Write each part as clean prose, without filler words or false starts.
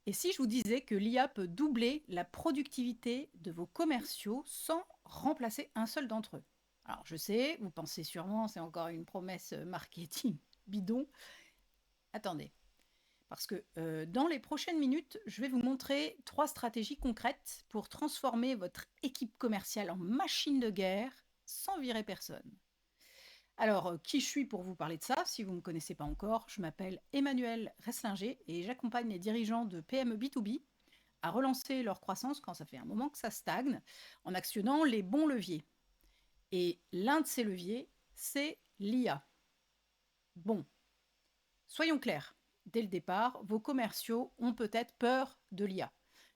Et si je vous disais que l'IA peut doubler la productivité de vos commerciaux sans remplacer un seul d'entre eux? Alors je sais, vous pensez sûrement, c'est encore une promesse marketing bidon. Attendez, parce que dans les prochaines minutes, je vais vous montrer 3 stratégies concrètes pour transformer votre équipe commerciale en machine de guerre sans virer personne. Alors, qui je suis pour vous parler de ça? Si vous ne me connaissez pas encore, je m'appelle Emmanuel Resslinger et j'accompagne les dirigeants de PME B2B à relancer leur croissance quand ça fait un moment que ça stagne, en actionnant les bons leviers. Et l'un de ces leviers, c'est l'IA. Bon, soyons clairs, dès le départ, vos commerciaux ont peut-être peur de l'IA.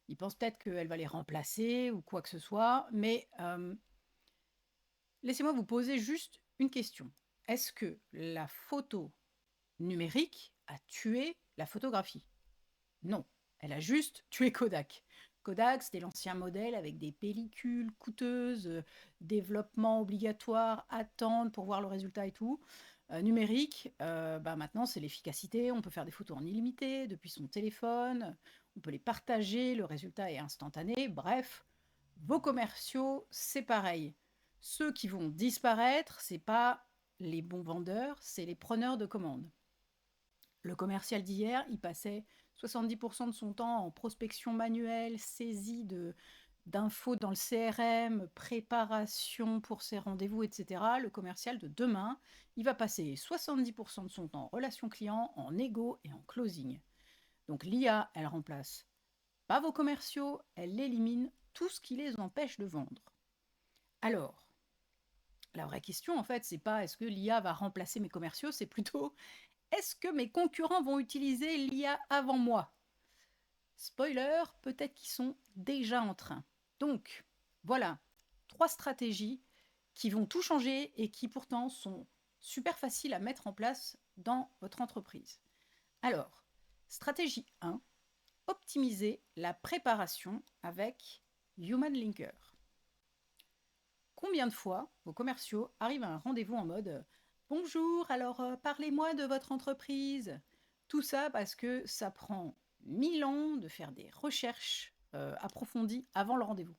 Ils pensent peut-être qu'elle va les remplacer ou quoi que ce soit, mais laissez-moi vous poser juste une question. Est-ce que la photo numérique a tué la photographie? Non, elle a juste tué Kodak. Kodak, c'était l'ancien modèle avec des pellicules coûteuses, développement obligatoire, attendre pour voir le résultat et tout. Numérique, maintenant c'est l'efficacité, on peut faire des photos en illimité depuis son téléphone, on peut les partager, le résultat est instantané. Bref, vos commerciaux, c'est pareil. Ceux qui vont disparaître, c'est pas les bons vendeurs, c'est les preneurs de commandes. Le commercial d'hier, il passait 70% de son temps en prospection manuelle, saisie d'infos dans le CRM, préparation pour ses rendez-vous, etc. Le commercial de demain, il va passer 70% de son temps en relation client, en négo et en closing. Donc l'IA, elle remplace pas vos commerciaux, elle élimine tout ce qui les empêche de vendre. Alors, la vraie question, en fait, c'est pas est-ce que l'IA va remplacer mes commerciaux, c'est plutôt est-ce que mes concurrents vont utiliser l'IA avant moi? Spoiler, peut-être qu'ils sont déjà en train. Donc, voilà, 3 stratégies qui vont tout changer et qui pourtant sont super faciles à mettre en place dans votre entreprise. Alors, stratégie 1, optimiser la préparation avec Human Linker. Combien de fois vos commerciaux arrivent à un rendez-vous en mode bonjour, alors parlez-moi de votre entreprise. Tout ça parce que ça prend 1000 ans de faire des recherches approfondies avant le rendez-vous.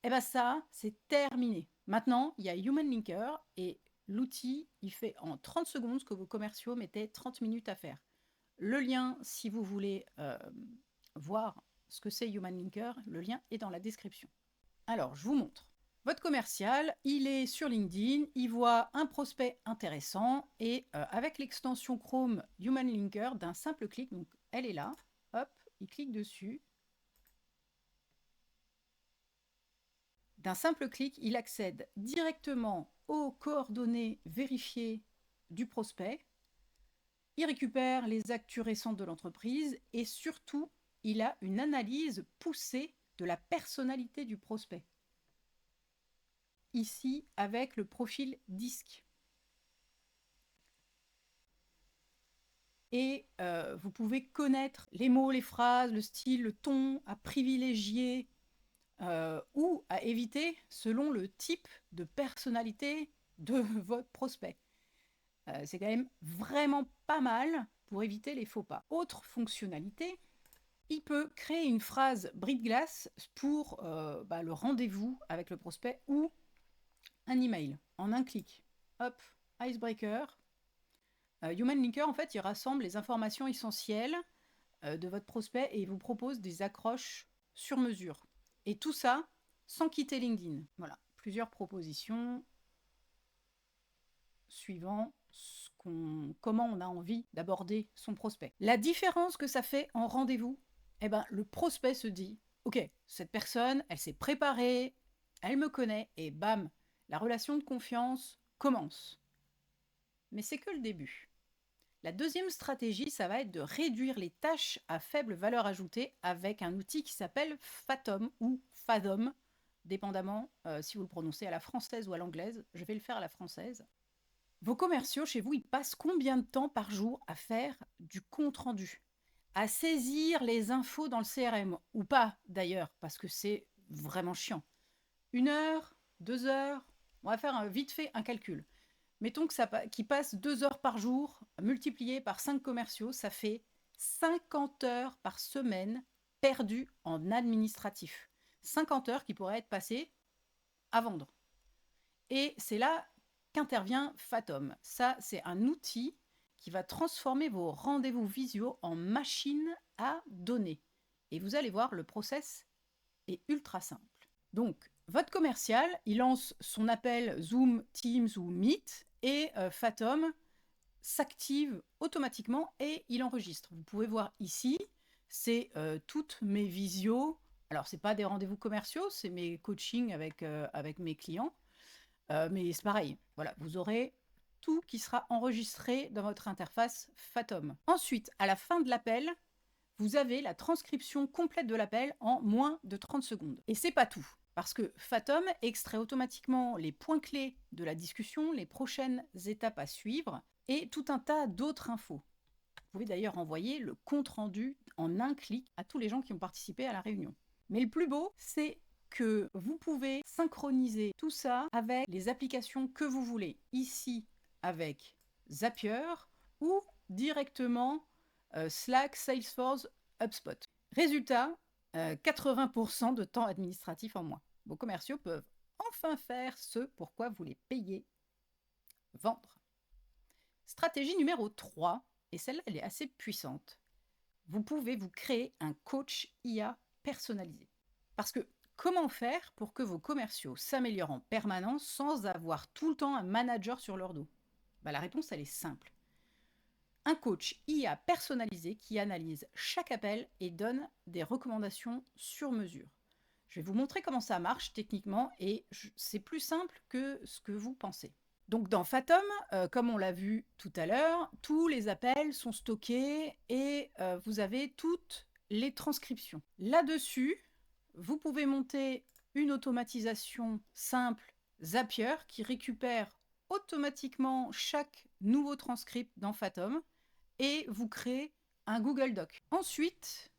Et bien ça, c'est terminé. Maintenant, il y a Human Linker et l'outil, il fait en 30 secondes ce que vos commerciaux mettaient 30 minutes à faire. Le lien, si vous voulez voir ce que c'est Human Linker, le lien est dans la description. Alors, je vous montre. Votre commercial, il est sur LinkedIn, il voit un prospect intéressant et avec l'extension Chrome Human Linker, d'un simple clic, donc elle est là, hop, il clique dessus. D'un simple clic, il accède directement aux coordonnées vérifiées du prospect, il récupère les actus récentes de l'entreprise et surtout, il a une analyse poussée de la personnalité du prospect. Ici, avec le profil DISC. Et vous pouvez connaître les mots, les phrases, le style, le ton à privilégier ou à éviter selon le type de personnalité de votre prospect. C'est quand même vraiment pas mal pour éviter les faux pas. Autre fonctionnalité, il peut créer une phrase brise-glace pour le rendez-vous avec le prospect ou un email en un clic. Hop, icebreaker. Human Linker, en fait, il rassemble les informations essentielles de votre prospect et il vous propose des accroches sur mesure. Et tout ça sans quitter LinkedIn. Voilà, plusieurs propositions suivant comment on a envie d'aborder son prospect. La différence que ça fait en rendez-vous, le prospect se dit, ok, cette personne, elle s'est préparée, elle me connaît, et bam, la relation de confiance commence. Mais c'est que le début. La deuxième stratégie, ça va être de réduire les tâches à faible valeur ajoutée avec un outil qui s'appelle Fathom ou Fathom, dépendamment si vous le prononcez à la française ou à l'anglaise. Je vais le faire à la française. Vos commerciaux chez vous, ils passent combien de temps par jour à faire du compte-rendu, à saisir les infos dans le CRM, ou pas d'ailleurs, parce que c'est vraiment chiant. 1 heure, 2 heures, on va faire vite fait un calcul. Mettons qu'ils passent 2 heures par jour, multiplié par 5 commerciaux, ça fait 50 heures par semaine perdues en administratif. 50 heures qui pourraient être passées à vendre. Et c'est là qu'intervient Fathom. Ça, c'est un outil qui va transformer vos rendez-vous visio en machine à données. Et vous allez voir, le process est ultra simple. Donc, votre commercial, il lance son appel Zoom, Teams ou Meet et Fathom s'active automatiquement et il enregistre. Vous pouvez voir ici, c'est toutes mes visios. Alors, ce n'est pas des rendez-vous commerciaux, c'est mes coachings avec mes clients. Mais c'est pareil, voilà, vous aurez tout qui sera enregistré dans votre interface Fathom. Ensuite, à la fin de l'appel, vous avez la transcription complète de l'appel en moins de 30 secondes. Et c'est pas tout, parce que Fathom extrait automatiquement les points clés de la discussion, les prochaines étapes à suivre et tout un tas d'autres infos. Vous pouvez d'ailleurs envoyer le compte-rendu en un clic à tous les gens qui ont participé à la réunion. Mais le plus beau, c'est que vous pouvez synchroniser tout ça avec les applications que vous voulez. Ici, avec Zapier ou directement Slack, Salesforce, HubSpot. Résultat, 80% de temps administratif en moins. Vos commerciaux peuvent enfin faire ce pourquoi vous les payez. Vendre. Stratégie numéro 3, et celle-là, elle est assez puissante. Vous pouvez vous créer un coach IA personnalisé. Parce que comment faire pour que vos commerciaux s'améliorent en permanence sans avoir tout le temps un manager sur leur dos? La réponse, elle est simple. Un coach IA personnalisé qui analyse chaque appel et donne des recommandations sur mesure. Je vais vous montrer comment ça marche techniquement et c'est plus simple que ce que vous pensez. Donc dans Fathom, comme on l'a vu tout à l'heure, tous les appels sont stockés et vous avez toutes les transcriptions. Là-dessus, vous pouvez monter une automatisation simple Zapier qui récupère automatiquement chaque nouveau transcript dans Fathom et vous créez un Google Doc. Ensuite,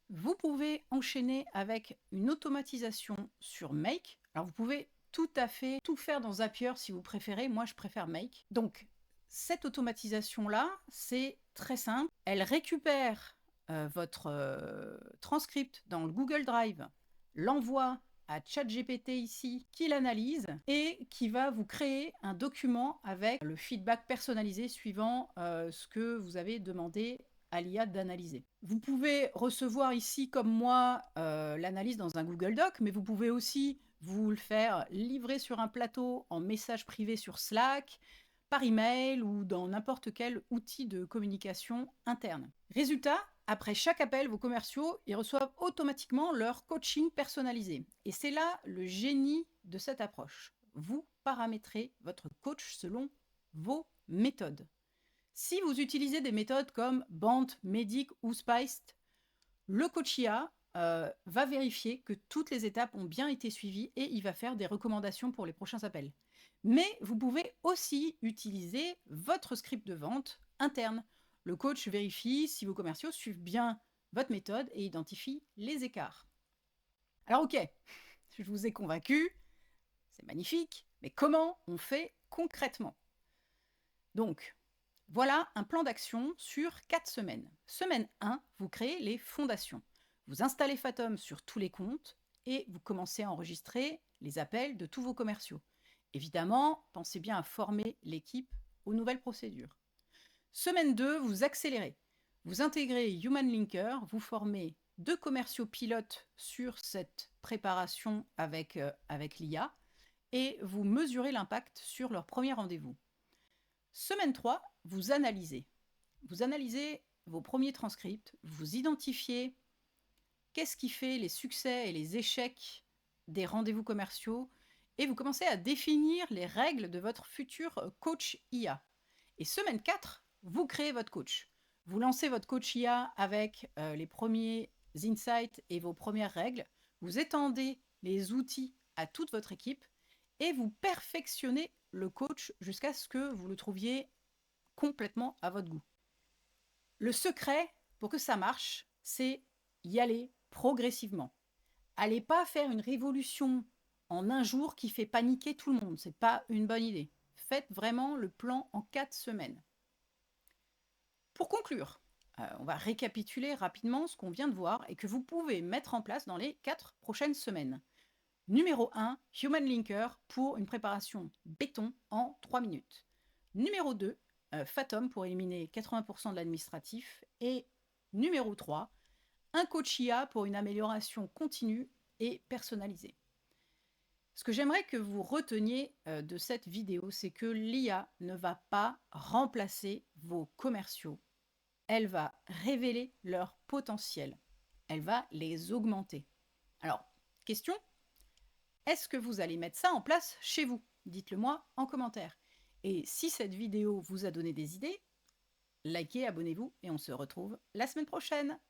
vous pouvez enchaîner avec une automatisation sur Make. Alors vous pouvez tout à fait tout faire dans Zapier si vous préférez. Moi, je préfère Make. Donc, cette automatisation-là, c'est très simple. Elle récupère votre transcript dans le Google Drive, l'envoie à ChatGPT ici, qui l'analyse et qui va vous créer un document avec le feedback personnalisé suivant ce que vous avez demandé à l'IA d'analyser. Vous pouvez recevoir ici, comme moi, l'analyse dans un Google Doc, mais vous pouvez aussi vous le faire livrer sur un plateau en message privé sur Slack, par email ou dans n'importe quel outil de communication interne. Résultat, après chaque appel, vos commerciaux, ils reçoivent automatiquement leur coaching personnalisé. Et c'est là le génie de cette approche. Vous paramétrez votre coach selon vos méthodes. Si vous utilisez des méthodes comme Bant, Medic ou Spiced, le coach IA va vérifier que toutes les étapes ont bien été suivies et il va faire des recommandations pour les prochains appels. Mais vous pouvez aussi utiliser votre script de vente interne. Le coach vérifie si vos commerciaux suivent bien votre méthode et identifie les écarts. Alors ok, je vous ai convaincu, c'est magnifique, mais comment on fait concrètement? Donc, voilà un plan d'action sur 4 semaines. Semaine 1, vous créez les fondations. Vous installez Fathom sur tous les comptes et vous commencez à enregistrer les appels de tous vos commerciaux. Évidemment, pensez bien à former l'équipe aux nouvelles procédures. Semaine 2, vous accélérez. Vous intégrez Human Linker, vous formez 2 commerciaux pilotes sur cette préparation avec l'IA et vous mesurez l'impact sur leur premier rendez-vous. Semaine 3, vous analysez. Vous analysez vos premiers transcripts, vous identifiez qu'est-ce qui fait les succès et les échecs des rendez-vous commerciaux et vous commencez à définir les règles de votre futur coach IA. Et semaine 4, vous créez votre coach. Vous lancez votre coach IA avec les premiers insights et vos premières règles. Vous étendez les outils à toute votre équipe et vous perfectionnez le coach jusqu'à ce que vous le trouviez complètement à votre goût. Le secret pour que ça marche, c'est y aller progressivement. Allez pas faire une révolution en un jour qui fait paniquer tout le monde. C'est pas une bonne idée. Faites vraiment le plan en 4 semaines. Pour conclure, On va récapituler rapidement ce qu'on vient de voir et que vous pouvez mettre en place dans les 4 prochaines semaines. Numéro 1, Human Linker pour une préparation béton en 3 minutes. Numéro 2, Fathom pour éliminer 80% de l'administratif. Et numéro 3, un coach IA pour une amélioration continue et personnalisée. Ce que j'aimerais que vous reteniez de cette vidéo, c'est que l'IA ne va pas remplacer vos commerciaux. Elle va révéler leur potentiel. Elle va les augmenter. Alors, question, est-ce que vous allez mettre ça en place chez vous? Dites-le moi en commentaire. Et si cette vidéo vous a donné des idées, likez, abonnez-vous et on se retrouve la semaine prochaine.